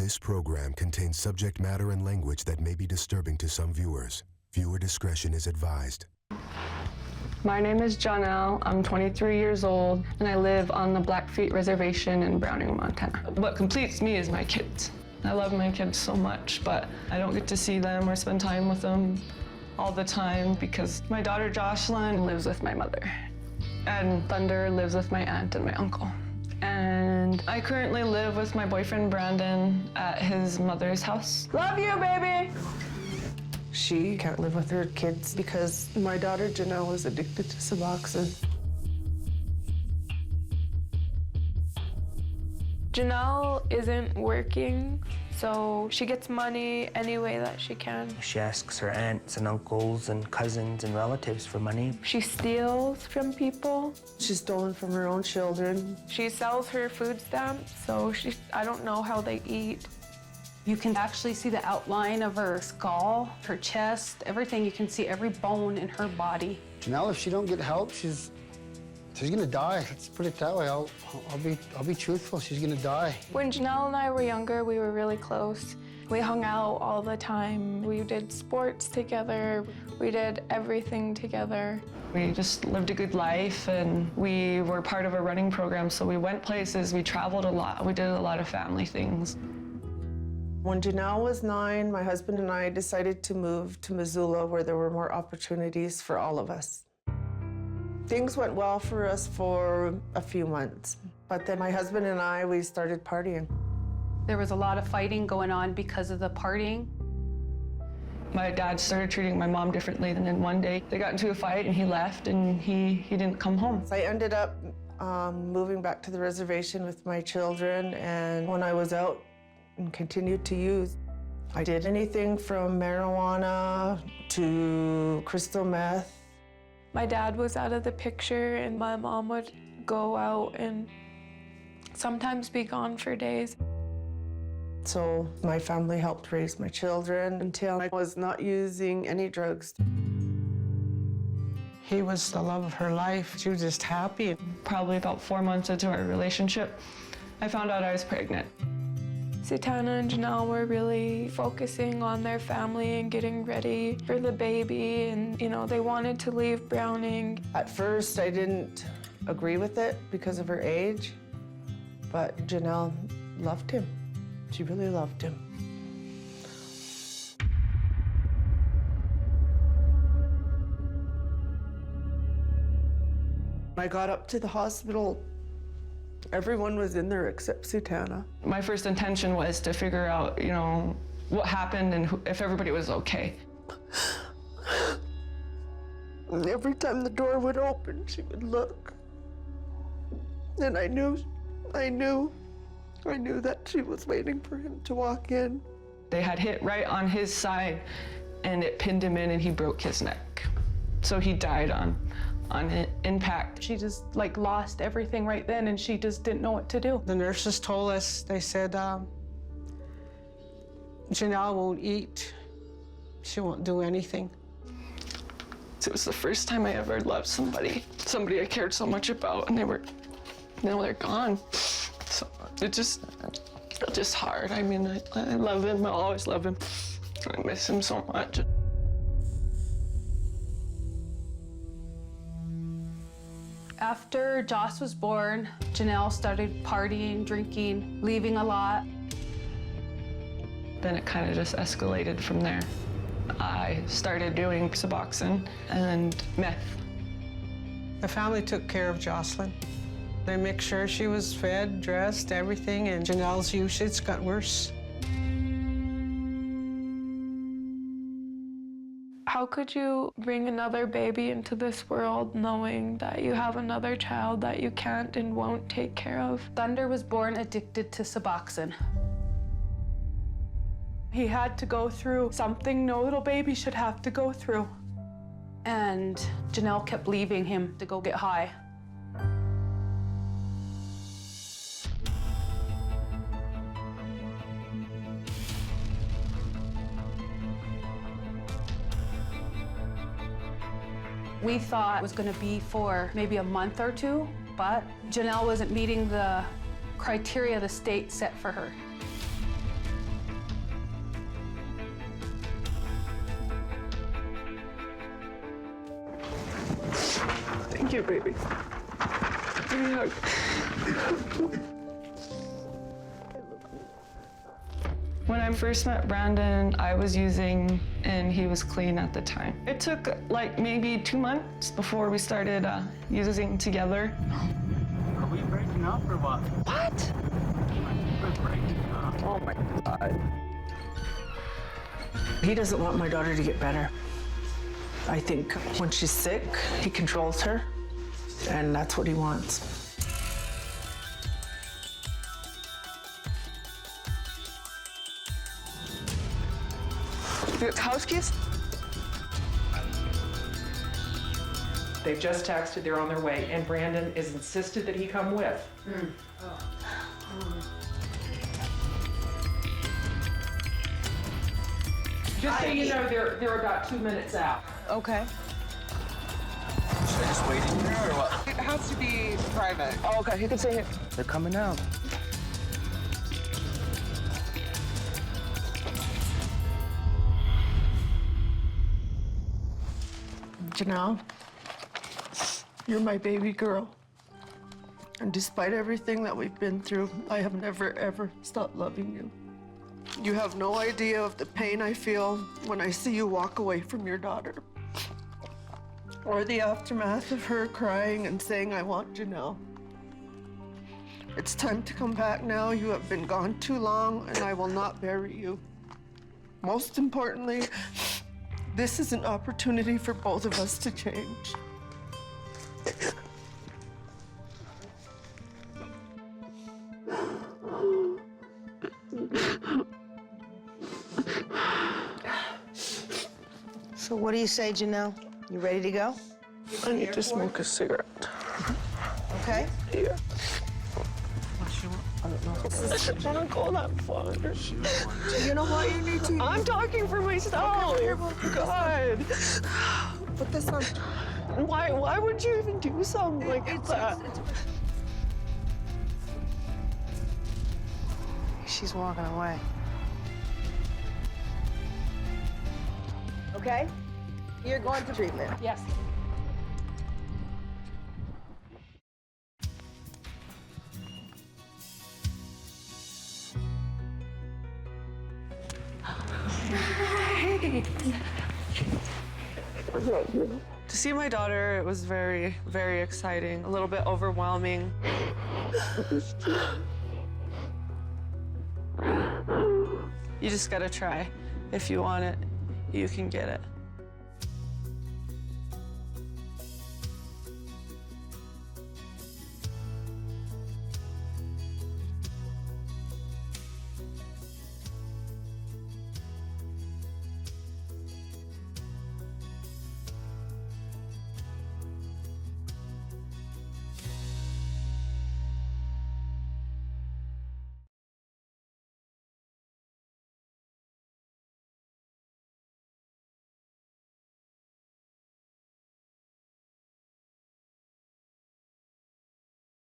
This program contains subject matter and language that may be disturbing to some viewers. Viewer discretion is advised. My name is Jonel. I'm 23 years old, and I live on the Blackfeet Reservation in Browning, Montana. What completes me is my kids. I love my kids so much, but I don't get to see them or spend time with them all the time because my daughter Jocelyn lives with my mother, and Thunder lives with my aunt and my uncle. And I currently live with my boyfriend Brandon at his mother's house. Love you, baby! She can't live with her kids because my daughter Janelle is addicted to Suboxone. Janelle isn't working, so she gets money any way that she can. She asks her aunts and uncles and cousins and relatives for money. She steals from people. She's stolen from her own children. She sells her food stamps, so I don't know how they eat. You can actually see the outline of her skull, her chest, everything. You can see every bone in her body. Janelle, if she don't get help, she's gonna die. Let's put it that way. I'll be truthful. She's gonna die. When Janelle and I were younger, we were really close. We hung out all the time. We did sports together. We did everything together. We just lived a good life, and we were part of a running program, so we went places, we traveled a lot, we did a lot of family things. When Janelle was 9, my husband and I decided to move to Missoula where there were more opportunities for all of us. Things went well for us for a few months, but then my husband and I, we started partying. There was a lot of fighting going on because of the partying. My dad started treating my mom differently, and then one day they got into a fight and he left and he didn't come home. So I ended up moving back to the reservation with my children, and when I was out and continued to use, I did anything from marijuana to crystal meth. My dad was out of the picture, and my mom would go out and sometimes be gone for days. So my family helped raise my children until I was not using any drugs. He was the love of her life. She was just happy. Probably about 4 months into our relationship, I found out I was pregnant. Sutana and Janelle were really focusing on their family and getting ready for the baby, and they wanted to leave Browning. At first, I didn't agree with it because of her age, but Janelle loved him. She really loved him. I got up to the hospital. Everyone was in there except Sutana. My first intention was to figure out, what happened and if everybody was okay. And every time the door would open, she would look. And I knew that she was waiting for him to walk in. They had hit right on his side, and it pinned him in, and he broke his neck. So he died on impact. She just lost everything right then, and she just didn't know what to do. The nurses told us, they said, Janelle won't eat. She won't do anything. It was the first time I ever loved somebody I cared so much about, and they're gone. So it just hard. I mean, I love him, I'll always love him. I miss him so much. After Joss was born, Janelle started partying, drinking, leaving a lot. Then it kind of just escalated from there. I started doing Suboxone and meth. The family took care of Jocelyn. They make sure she was fed, dressed, everything, and Janelle's usage got worse. How could you bring another baby into this world knowing that you have another child that you can't and won't take care of? Thunder was born addicted to Suboxone. He had to go through something no little baby should have to go through. And Janelle kept leaving him to go get high. We thought it was going to be for maybe a month or two, but Janelle wasn't meeting the criteria the state set for her. Thank you, baby. Give me a hug. When I first met Brandon, I was using and he was clean at the time. It took like maybe 2 months before we started using together. Are we breaking up or what? What? We're breaking up. Oh my God. He doesn't want my daughter to get better. I think when she's sick, he controls her, and that's what he wants. House keys? They've just texted, they're on their way, and Brandon is insisted that he come with. Just so you know, they're about 2 minutes out. Okay. Should I just wait in here or what? It has to be private. Oh, okay. You can stay here. They're coming out. Janelle, you're my baby girl. And despite everything that we've been through, I have never, ever stopped loving you. You have no idea of the pain I feel when I see you walk away from your daughter. Or the aftermath of her crying and saying, I want Janelle. It's time to come back now. You have been gone too long, and I will not bury you. Most importantly, this is an opportunity for both of us to change. So what do you say, Janelle? You ready to go? I need to smoke a cigarette. Okay. Yeah. I don't know. Don't go that far. You know what you need to... I'm talking for myself. Okay, Oh, God. Put this on. Why would you even do something like that? She's walking away. Okay? You're going to treatment. Yes. To see my daughter, it was very, very exciting, a little bit overwhelming. You just gotta try. If you want it, you can get it.